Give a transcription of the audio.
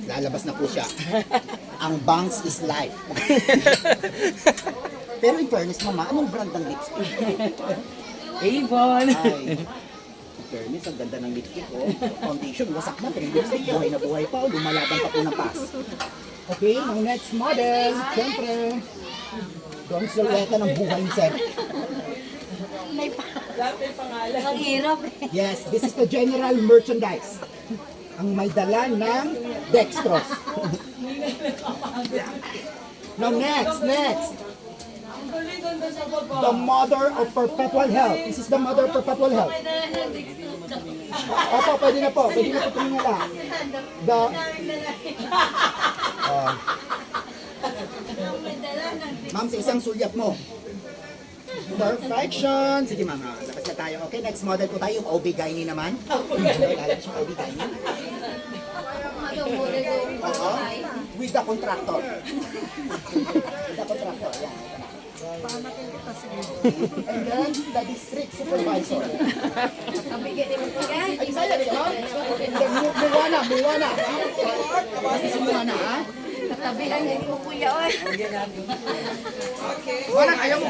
Lalabas na po siya. Ang bangs is life. Pero in fairness, mama, anong brand ng lipstick? Avon. Ay, in fairness, ang ganda ng lipstick, oh. Foundation, wasak na, pero yung lipstick, buhay na buhay pa, oh. Lumalaban pa po ng pass. Okay, ang next model, siyempre, doon silhouette ng buhay ni Sir. Ang hirap eh. Yes, this is the general merchandise. Ang may dala ng dextrose. Now next. The mother of perpetual health. This is the mother of perpetual health. Opo, pwede na po. Pwede na po tumingala. The... Ma'am, sa isang sulyap mo. Perfection! Sige ma'am, labas na tayo. Okay, next model po tayo, yung OB-GYN naman. Lalabas yung OB-GYN. Oo. With the contractor. With the contractor, yan. And then, the district supervisor. Ay, saya rin, ha? Muwana. Abas si Muwana, ha? Katabihan niya ko kuya, oy. Muwana, ayaw mo